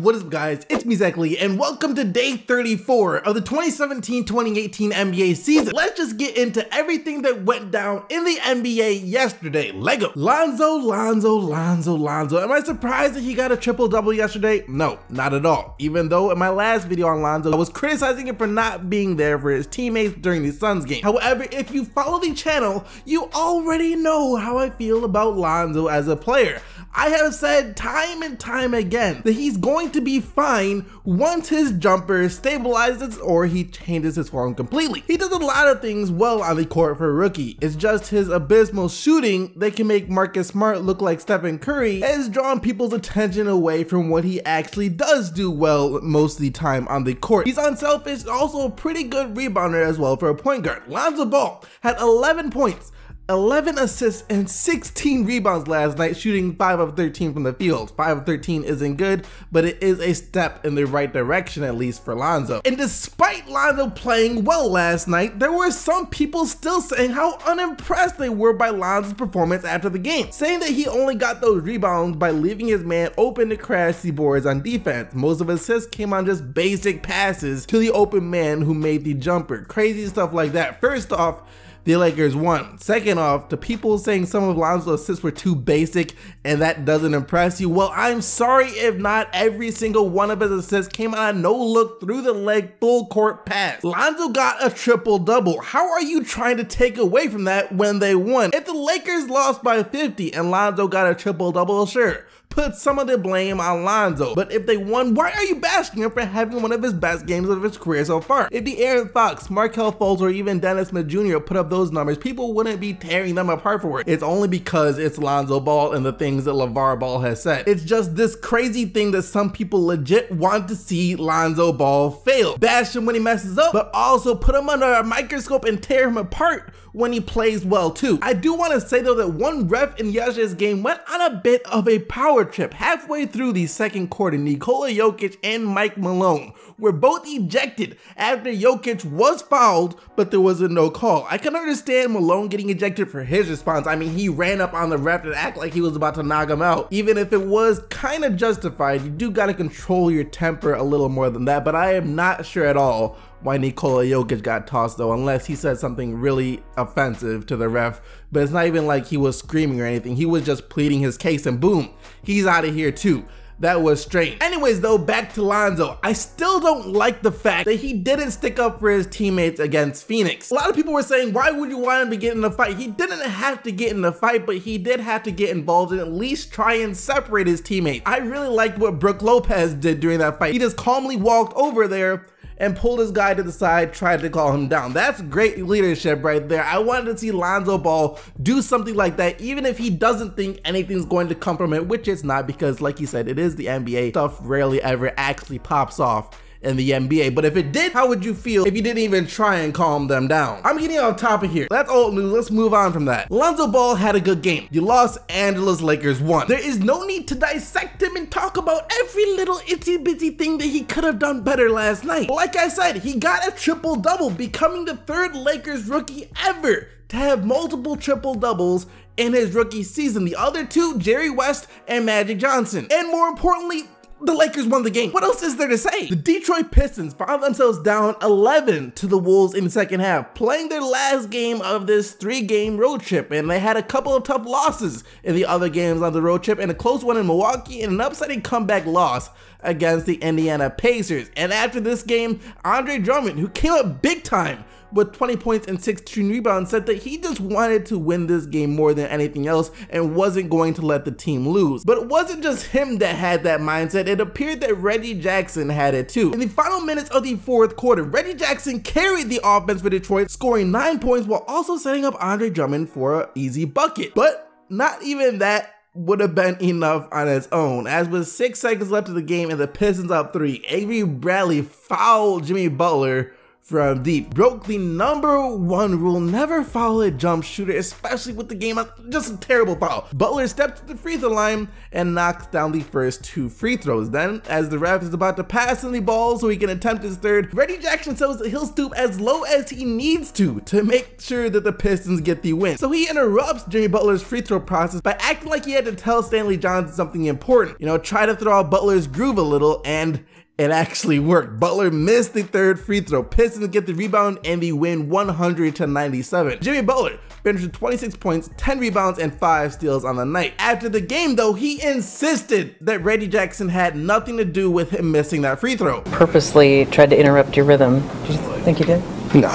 What is up, guys? It's me, Zach Lee, and welcome to day 34 of the 2017-2018 NBA season. Let's just get into everything that went down in the NBA yesterday. Lego. Lonzo. Am I surprised that he got a triple-double yesterday? No, not at all. Even though in my last video on Lonzo, I was criticizing him for not being there for his teammates during the Suns game. However, if you follow the channel, you already know how I feel about Lonzo as a player. I have said time and time again that he's going to be fine once his jumper stabilizes or he changes his form completely. He does a lot of things well on the court for a rookie. It's just his abysmal shooting that can make Marcus Smart look like Stephen Curry has drawn people's attention away from what he actually does do well most of the time on the court. He's unselfish, also a pretty good rebounder as well for a point guard. Lonzo Ball had 11 points, 11 assists, and 16 rebounds last night, shooting 5 of 13 from the field. 5 of 13 isn't good, but it is a step in the right direction, at least for Lonzo. And despite Lonzo playing well last night, there were some people still saying how unimpressed they were by Lonzo's performance after the game, saying that he only got those rebounds by leaving his man open to crash the boards on defense. Most of his assists came on just basic passes to the open man who made the jumper. Crazy stuff like that. First off, the Lakers won. Second off, the people saying some of Lonzo's assists were too basic and that doesn't impress you, well, I'm sorry if not every single one of his assists came on a no-look through the leg full court pass. Lonzo got a triple-double. How are you trying to take away from that when they won? If the Lakers lost by 50 and Lonzo got a triple-double, sure, put some of the blame on Lonzo. But if they won, why are you bashing him for having one of his best games of his career so far? If the Aaron Fox, Markelle Fultz, or even Dennis Smith Jr. put up those numbers, people wouldn't be tearing them apart for it. It's only because it's Lonzo Ball and the things that LeVar Ball has said. It's just this crazy thing that some people legit want to see Lonzo Ball fail. Bash him when he messes up, but also put him under a microscope and tear him apart when he plays well too. I do want to say though that one ref in yesterday's game went on a bit of a power trip. Halfway through the second quarter, Nikola Jokic and Mike Malone were both ejected after Jokic was fouled, but there was a no call. I can understand Malone getting ejected for his response. I mean, he ran up on the ref and acted like he was about to knock him out. Even if it was kind of justified, you do gotta control your temper a little more than that, but I am not sure at all why Nikola Jokic got tossed though, unless he said something really offensive to the ref. But it's not even like he was screaming or anything. He was just pleading his case and boom, he's out of here too. That was strange. Anyways though, back to Lonzo. I still don't like the fact that he didn't stick up for his teammates against Phoenix. A lot of people were saying, why would you want him to get in a fight? He didn't have to get in a fight, but he did have to get involved and at least try and separate his teammates. I really liked what Brook Lopez did during that fight. He just calmly walked over there and pulled his guy to the side, tried to calm him down. That's great leadership right there. I wanted to see Lonzo Ball do something like that, even if he doesn't think anything's going to come from it, which it's not, because like he said, it is the NBA. Stuff rarely ever actually pops off in the NBA. But if it did, how would you feel if you didn't even try and calm them down? I'm getting off topic here. That's old news. Let's move on from that. Lonzo Ball had a good game. The Los Angeles Lakers won. There is no need to dissect him and talk about every little itsy bitsy thing that he could have done better last night. Like I said, he got a triple-double, becoming the third Lakers rookie ever to have multiple triple-doubles in his rookie season. The other two, Jerry West and Magic Johnson. And more importantly, the Lakers won the game. What else is there to say? The Detroit Pistons found themselves down 11 to the Wolves in the second half, playing their last game of this 3-game road trip, and they had a couple of tough losses in the other games on the road trip, and a close one in Milwaukee, and an upsetting comeback loss against the Indiana Pacers. And after this game, Andre Drummond, who came up big time with 20 points and 16 rebounds, said that he just wanted to win this game more than anything else and wasn't going to let the team lose. But it wasn't just him that had that mindset. It appeared that Reggie Jackson had it too. In the final minutes of the fourth quarter, Reggie Jackson carried the offense for Detroit, scoring 9 points while also setting up Andre Drummond for an easy bucket. But not even that would have been enough on its own, as with 6 seconds left of the game and the Pistons up 3, Avery Bradley fouled Jimmy Butler from deep. Broke the #1 rule, never foul a jump shooter, especially with the game on. Just a terrible foul. Butler stepped to the free throw line and knocks down the first 2 free throws. Then, as the ref is about to pass him the ball so he can attempt his third, Reggie Jackson shows that he'll stoop as low as he needs to make sure that the Pistons get the win. So he interrupts Jimmy Butler's free throw process by acting like he had to tell Stanley Johnson something important. You know, try to throw out Butler's groove a little, and it actually worked. Butler missed the 3rd free throw. Pistons get the rebound and the win 100-97. Jimmy Butler finished with 26 points, 10 rebounds, and 5 steals on the night. After the game though, he insisted that Reggie Jackson had nothing to do with him missing that free throw. Purposely tried to interrupt your rhythm. Did you think you did? Nah,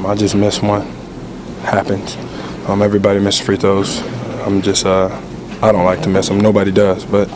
I just missed one. Happens. Everybody misses free throws. I'm just, I don't like to miss them. Nobody does, but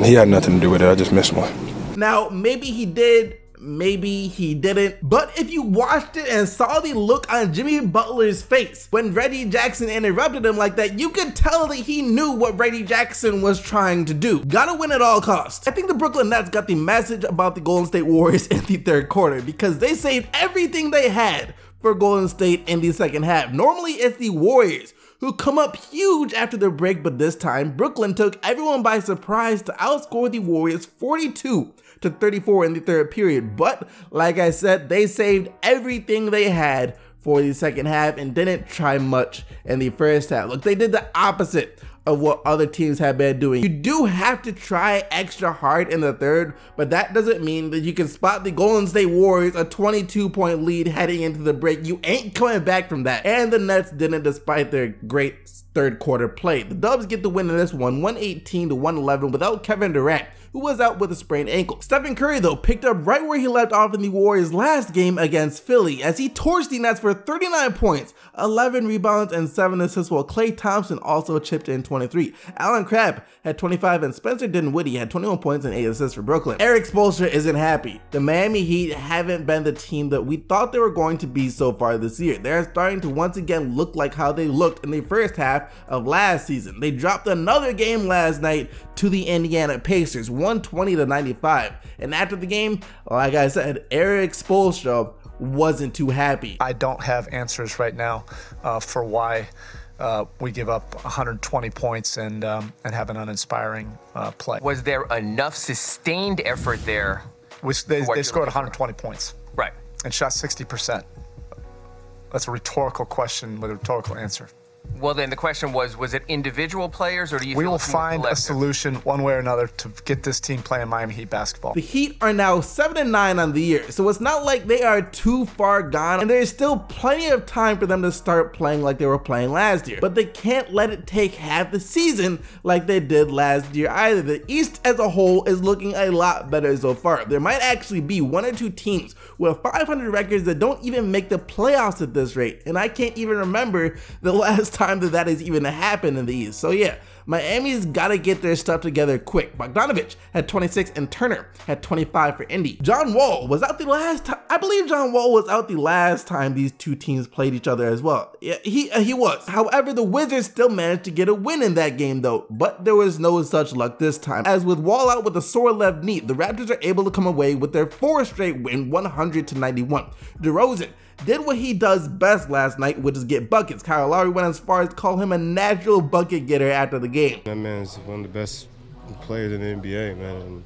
he had nothing to do with it. I just missed one. Now, maybe he did, maybe he didn't, but if you watched it and saw the look on Jimmy Butler's face when Reggie Jackson interrupted him like that, you could tell that he knew what Reggie Jackson was trying to do. Gotta win at all costs. I think the Brooklyn Nets got the message about the Golden State Warriors in the 3rd quarter because they saved everything they had for Golden State in the 2nd half. Normally, it's the Warriors who come up huge after the break, but this time, Brooklyn took everyone by surprise to outscore the Warriors 42-34 in the 3rd period. But like I said, they saved everything they had for the 2nd half and didn't try much in the 1st half. Look, they did the opposite of what other teams have been doing. You do have to try extra hard in the 3rd, but that doesn't mean that you can spot the Golden State Warriors a 22-point lead heading into the break. You ain't coming back from that. And the Nets didn't, despite their great 3rd quarter play. The Dubs get the win in this one, 118-111, without Kevin Durant, who was out with a sprained ankle. Stephen Curry, though, picked up right where he left off in the Warriors' last game against Philly, as he torched the Nets for 39 points, 11 rebounds, and 7 assists, while Klay Thompson also chipped in 23. Allen Crabbe had 25, and Spencer Dinwiddie had 21 points and 8 assists for Brooklyn. Erik Spoelstra isn't happy. The Miami Heat haven't been the team that we thought they were going to be so far this year. They're starting to once again look like how they looked in the 1st half of last season. They dropped another game last night to the Indiana Pacers, 120-95. And after the game, like I said, Erik Spoelstra wasn't too happy. I don't have answers right now for why we give up 120 points and have an uninspiring play. Was there enough sustained effort there? They scored 120 points. Right. And shot 60%. That's a rhetorical question with a rhetorical answer. Well, then the question was it individual players, or do you We feel will it's more find a collective? solution one way or another to get this team playing Miami Heat basketball. The Heat are now 7-9 on the year, so it's not like they are too far gone, and there's still plenty of time for them to start playing like they were playing last year. But they can't let it take half the season like they did last year either. The East as a whole is looking a lot better so far. There might actually be 1 or 2 teams with 500 records that don't even make the playoffs at this rate, and I can't even remember the last time that has even happened in the East. So yeah, Miami's got to get their stuff together quick. Bogdanovich had 26 and Turner had 25 for Indy. John Wall was out the last time. I believe John Wall was out the last time these two teams played each other as well. Yeah, he was. However, the Wizards still managed to get a win in that game though, but there was no such luck this time. As with Wall out with a sore left knee, the Raptors are able to come away with their 4th straight win, 100-91. DeRozan did what he does best last night, which is get buckets. Kyle Lowry went as far as to call him a natural bucket getter after the game. That man's one of the best players in the NBA, man. And,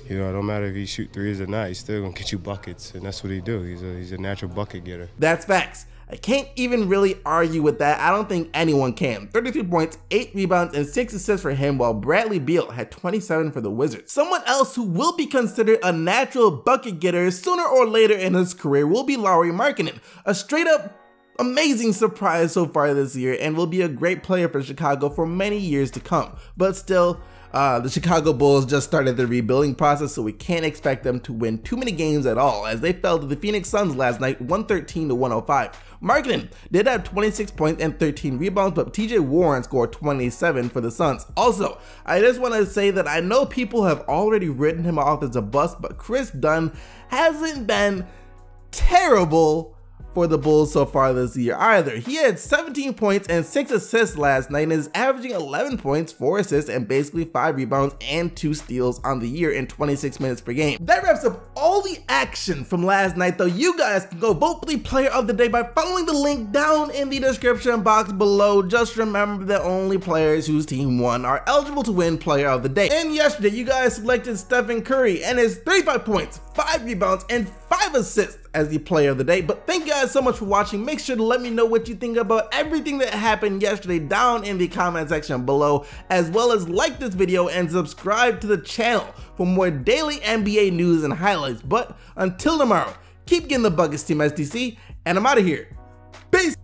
you know, it don't matter if he shoot threes or not, he's still gonna get you buckets, and that's what he do. He's a natural bucket getter. That's facts. I can't even really argue with that. I don't think anyone can. 33 points, 8 rebounds, and 6 assists for him, while Bradley Beal had 27 for the Wizards. Someone else who will be considered a natural bucket getter sooner or later in his career will be Lauri Markkanen, a straight up amazing surprise so far this year, and will be a great player for Chicago for many years to come. But still, the Chicago Bulls just started the rebuilding process, so we can't expect them to win too many games at all, as they fell to the Phoenix Suns last night, 113-105. Markkanen did have 26 points and 13 rebounds, but TJ Warren scored 27 for the Suns. Also, I just want to say that I know people have already written him off as a bust, but Chris Dunn hasn't been terrible for the Bulls so far this year either. He had 17 points and 6 assists last night and is averaging 11 points, 4 assists, and basically 5 rebounds and 2 steals on the year in 26 minutes per game. That wraps up all the action from last night, though. You guys can go vote for the player of the day by following the link down in the description box below. Just remember that only players whose team won are eligible to win player of the day. And yesterday, you guys selected Stephen Curry and his 35 points, 5 rebounds, and 5 assists as the player of the day. But thank you guys so much for watching. Make sure to let me know what you think about everything that happened yesterday down in the comment section below, as well as like this video and subscribe to the channel for more daily NBA news and highlights. But until tomorrow, keep getting the buckets, Team SDC, and I'm out of here. Peace!